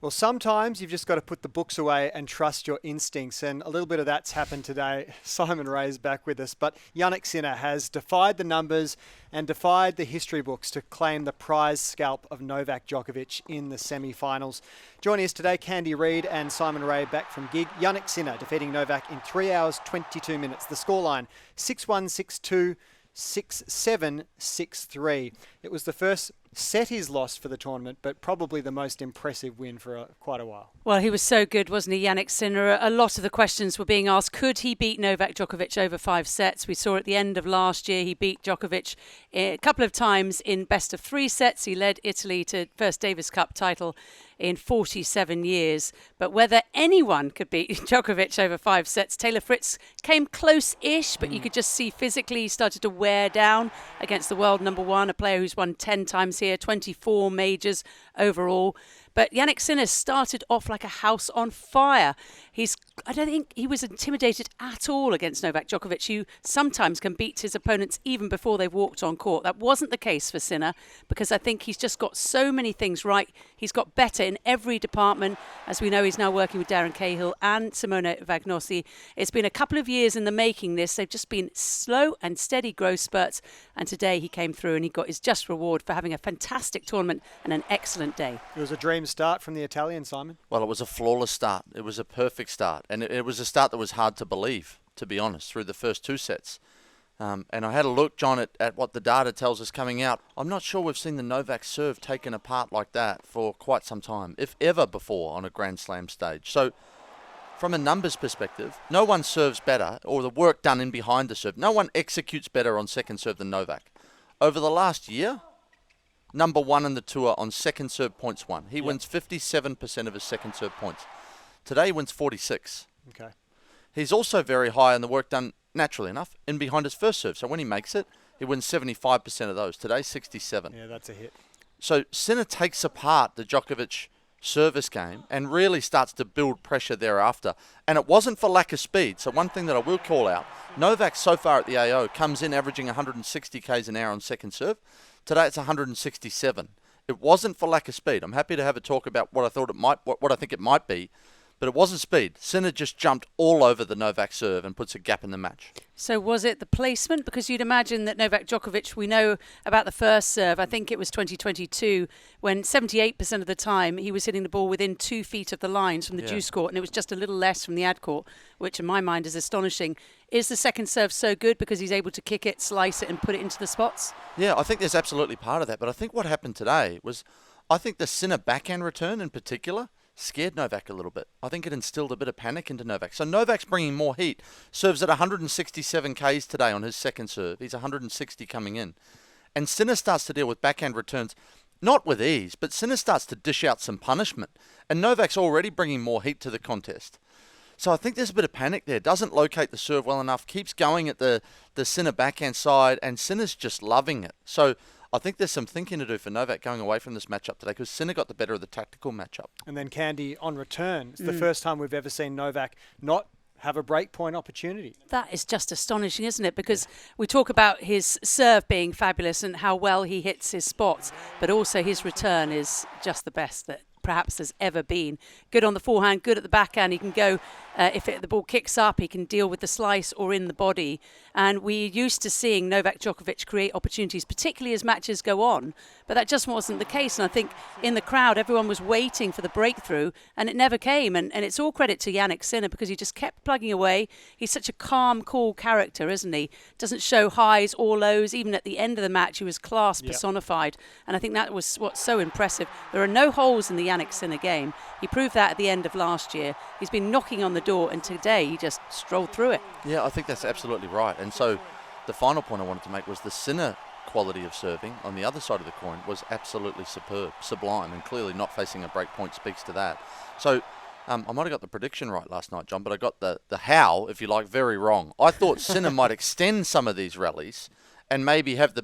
Well, sometimes you've just got to put the books away and trust your instincts, and a little bit of that's happened today. Simon Ray's back with us, but Jannik Sinner has defied the numbers and defied the history books to claim the prize scalp of Novak Djokovic in the semi-finals. Joining us today, Reid and Simon Ray back from gig. Jannik Sinner defeating Novak in 3 hours, 22 minutes. The scoreline, 6-1, 6-2, 6-7, 6-3. It was the first set he's lost for the tournament, but probably the most impressive win for quite a while. Well, he was so good, wasn't he, Jannik Sinner? A lot of the questions were being asked, could he beat Novak Djokovic over 5 sets? We saw at the end of last year, he beat Djokovic a couple of times in best of 3 sets. He led Italy to first Davis Cup title in 47 years. But whether anyone could beat Djokovic over 5 sets, Taylor Fritz came close-ish, but you could just see physically he started to wear down against the world number one, a player who's won 10 times here, 24 majors overall. But Jannik Sinner started off like a house on fire. I don't think he was intimidated at all against Novak Djokovic, who sometimes can beat his opponents even before they've walked on court. That wasn't the case for Sinner, because I think he's just got so many things right. He's got better in every department. As we know, he's now working with Darren Cahill and Simona Vagnosi. It's been a couple of years in the making this. They've just been slow and steady growth spurts. And today he came through and he got his just reward for having a fantastic tournament and an excellent day. It was a dream start from the Italian, Simon. Well, it was a flawless start. It was a perfect start. And it was a start that was hard to believe, to be honest, through the first 2 sets. And I had a look, John, at what the data tells us coming out. I'm not sure we've seen the Novak serve taken apart like that for quite some time, if ever before on a Grand Slam stage. So from a numbers perspective, no one serves better, or the work done in behind the serve, no one executes better on second serve than Novak. Over the last year, number one in the tour on second serve points won. He wins 57% of his second serve points. Today he wins 46. Okay. He's also very high in the work done, naturally enough, in behind his first serve. So when he makes it, he wins 75% of those. Today, 67. Yeah, that's a hit. So Sinner takes apart the Djokovic service game and really starts to build pressure thereafter. And it wasn't for lack of speed. So one thing that I will call out, Novak so far at the AO comes in averaging 160 k's an hour on second serve. Today it's 167. It wasn't for lack of speed. I'm happy to have a talk about what I think it might be, but it wasn't speed. Sinner just jumped all over the Novak serve and puts a gap in the match. So was it the placement? Because you'd imagine that Novak Djokovic, we know about the first serve, I think it was 2022, when 78% of the time he was hitting the ball within 2 feet of the lines from the juice court, and it was just a little less from the ad court, which in my mind is astonishing. Is the second serve so good because he's able to kick it, slice it and put it into the spots? Yeah, I think there's absolutely part of that. But I think what happened today was, I think the Sinner backhand return in particular scared Novak a little bit. I think it instilled a bit of panic into Novak. So Novak's bringing more heat. Serves at 167 Ks today on his second serve. He's 160 coming in. And Sinner starts to deal with backhand returns, not with ease, but Sinner starts to dish out some punishment. And Novak's already bringing more heat to the contest. So I think there's a bit of panic there. Doesn't locate the serve well enough. Keeps going at the Sinner backhand side. And Sinner's just loving it. So I think there's some thinking to do for Novak going away from this matchup today, because Sinner got the better of the tactical matchup. And then Candy on return. It's the first time we've ever seen Novak not have a break point opportunity. That is just astonishing, isn't it? Because we talk about his serve being fabulous and how well he hits his spots, but also his return is just the best that perhaps there's ever been. Good on the forehand, good at the backhand. He can go, if the ball kicks up, he can deal with the slice or in the body. And we're used to seeing Novak Djokovic create opportunities, particularly as matches go on. But that just wasn't the case. And I think in the crowd, everyone was waiting for the breakthrough, and it never came. And it's all credit to Jannik Sinner, because he just kept plugging away. He's such a calm, cool character, isn't he? Doesn't show highs or lows. Even at the end of the match, he was class personified. And I think that was what's so impressive. There are no holes in the Jannik Sinner game. He proved that at the end of last year. He's been knocking on the door, and today he just strolled through it. Yeah, I think that's absolutely right. And so the final point I wanted to make was the Sinner quality of serving on the other side of the coin was absolutely superb, sublime, and clearly not facing a break point speaks to that. So I might have got the prediction right last night, John, but I got the how, if you like, very wrong. I thought Sinner might extend some of these rallies and maybe have the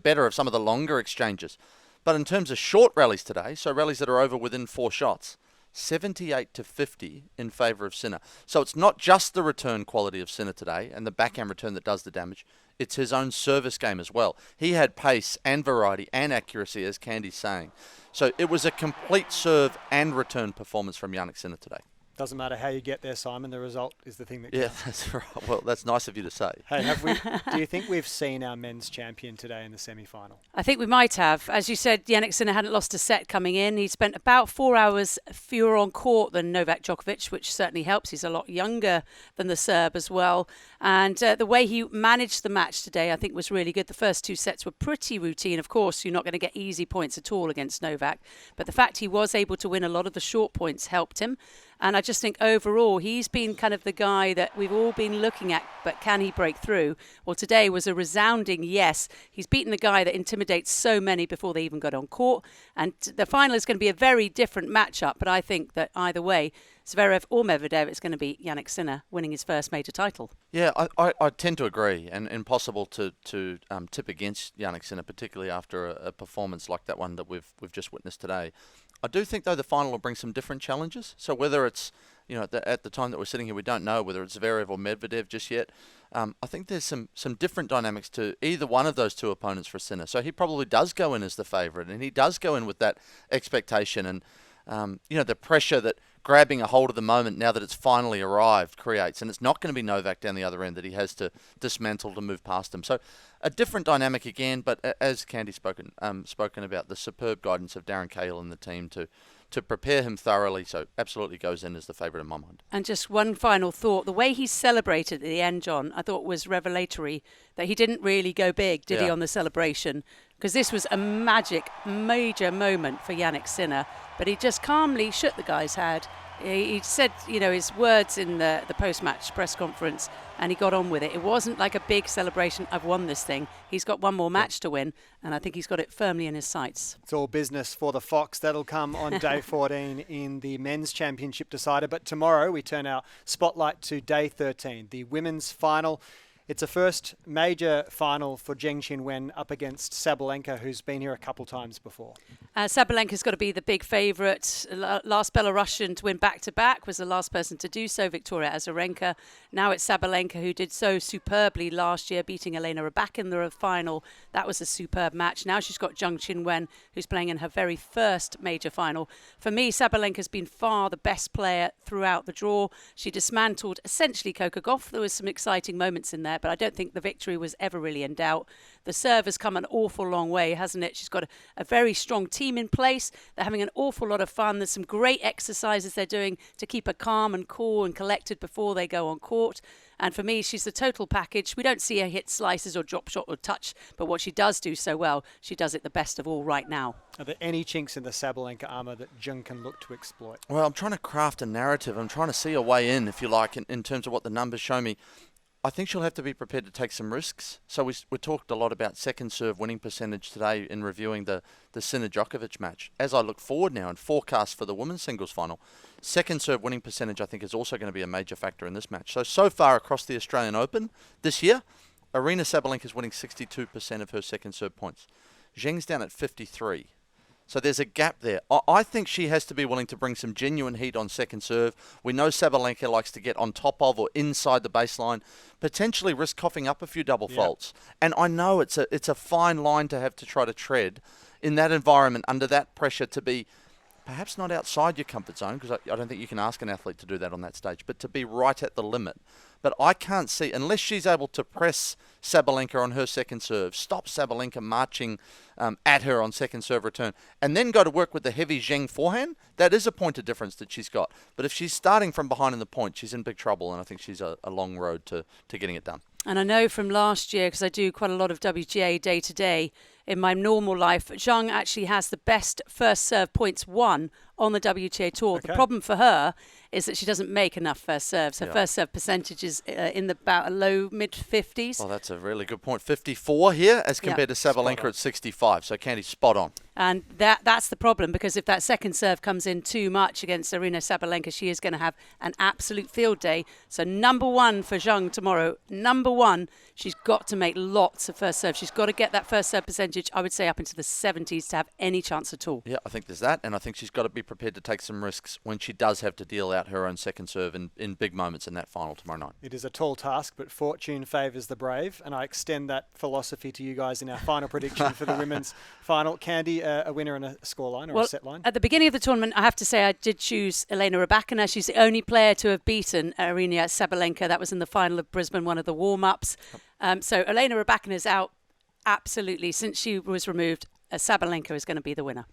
better of some of the longer exchanges. But in terms of short rallies today, so rallies that are over within 4 shots, 78-50 in favour of Sinner. So it's not just the return quality of Sinner today and the backhand return that does the damage. it's his own service game as well. He had pace and variety and accuracy, as Candy's saying. So it was a complete serve and return performance from Jannik Sinner today. Doesn't matter how you get there, Simon. The result is the thing that Yeah, counts. that's right. Well, that's nice of you to say. Hey, do you think we've seen our men's champion today in the semi-final? I think we might have. As you said, Jannik Sinner hadn't lost a set coming in. He spent about 4 hours fewer on court than Novak Djokovic, which certainly helps. He's a lot younger than the Serb as well. And the way he managed the match today, I think, was really good. The first 2 sets were pretty routine. Of course, you're not going to get easy points at all against Novak. But the fact he was able to win a lot of the short points helped him. And I just think overall, he's been kind of the guy that we've all been looking at, but can he break through? Well, today was a resounding yes. He's beaten the guy that intimidates so many before they even got on court. And the final is going to be a very different matchup, but I think that either way, Zverev or Medvedev, it's going to be Jannik Sinner winning his first major title. Yeah, I tend to agree, and impossible to tip against Jannik Sinner, particularly after a performance like that one that we've just witnessed today. I do think, though, the final will bring some different challenges. So whether it's, at the time that we're sitting here, we don't know whether it's Zverev or Medvedev just yet. I think there's some different dynamics to either one of those two opponents for Sinner. So he probably does go in as the favourite, and he does go in with that expectation and, the pressure that grabbing a hold of the moment now that it's finally arrived creates. And it's not going to be Novak down the other end that he has to dismantle to move past him. So a different dynamic again, but as Candy spoken about, the superb guidance of Darren Cahill and the team to prepare him thoroughly. So absolutely goes in as the favourite in my mind. And just one final thought. The way he celebrated at the end, John, I thought was revelatory, that he didn't really go big, did he, on the celebration? Because this was a major moment for Jannik Sinner. But he just calmly shook the guy's hand. He said, his words in the post-match press conference, and he got on with it. It wasn't like a big celebration, I've won this thing. He's got one more match to win, and I think he's got it firmly in his sights. It's all business for the Fox. That'll come on day 14 in the men's championship decider. But tomorrow we turn our spotlight to day 13, the women's final. It's a first major final for Zheng Qinwen up against Sabalenka, who's been here a couple times before. Sabalenka's got to be the big favourite. Last Belarusian to win back-to-back was the last person to do so, Victoria Azarenka. Now it's Sabalenka, who did so superbly last year, beating Aryna Sabalenka in the final. That was a superb match. Now she's got Zheng Qinwen, who's playing in her very first major final. For me, Sabalenka's been far the best player throughout the draw. She dismantled essentially Coco Gauff. There was some exciting moments in there, but I don't think the victory was ever really in doubt. The serve has come an awful long way, hasn't it? She's got a very strong team in place. They're having an awful lot of fun. There's some great exercises they're doing to keep her calm and cool and collected before they go on court. And for me, she's the total package. We don't see her hit slices or drop shot or touch, but what she does do so well, she does it the best of all right now. Are there any chinks in the Sabalenka armour that Zheng can look to exploit? Well, I'm trying to craft a narrative. I'm trying to see a way in, if you like, in terms of what the numbers show me. I think she'll have to be prepared to take some risks. So we talked a lot about second serve winning percentage today in reviewing the Sinner-Djokovic match. As I look forward now and forecast for the women's singles final, second serve winning percentage I think is also going to be a major factor in this match. So far across the Australian Open this year, Aryna Sabalenka is winning 62% of her second serve points. Zheng's down at 53%. So there's a gap there. I think she has to be willing to bring some genuine heat on second serve. We know Sabalenka likes to get on top of or inside the baseline, potentially risk coughing up a few double faults. And I know it's a fine line to have to try to tread in that environment under that pressure to be perhaps not outside your comfort zone, because I don't think you can ask an athlete to do that on that stage, but to be right at the limit. But I can't see, unless she's able to press Sabalenka on her second serve, stop Sabalenka marching at her on second serve return, and then go to work with the heavy Zheng forehand, that is a point of difference that she's got. But if she's starting from behind in the point, she's in big trouble, and I think she's a long road to getting it done. And I know from last year, because I do quite a lot of WGA day-to-day in my normal life, Zheng actually has the best first serve points won on the WTA Tour. Okay. The problem for her is that she doesn't make enough first serves. Her first serve percentage is in about a low mid-50s. Well, that's a really good point. 54 here as compared to Sabalenka at 65. So Candy's spot on. And that's the problem, because if that second serve comes in too much against Aryna Sabalenka, she is going to have an absolute field day. So number one for Zheng tomorrow, number one, she's got to make lots of first serve. She's got to get that first serve percentage, I would say, up into the 70s to have any chance at all. Yeah, I think there's that, and I think she's got to be prepared to take some risks when she does have to deal out her own second serve in big moments in that final tomorrow night. It is a tall task, but fortune favours the brave, and I extend that philosophy to you guys in our final prediction for the women's final. Candy, a winner and a scoreline or a set line? At the beginning of the tournament, I have to say I did choose Aryna Sabalenka. She's the only player to have beaten Aryna Sabalenka. That was in the final of Brisbane, one of the warm-ups. So Aryna Sabalenka is out absolutely. Since she was removed, Sabalenka is going to be the winner.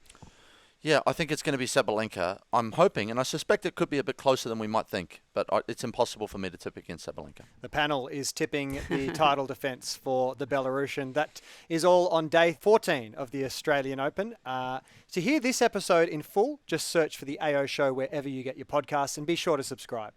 Yeah, I think it's going to be Sabalenka. I'm hoping, and I suspect it could be a bit closer than we might think, but it's impossible for me to tip against Sabalenka. The panel is tipping the title defence for the Belarusian. That is all on day 14 of the Australian Open. To hear this episode in full, just search for the AO Show wherever you get your podcasts, and be sure to subscribe.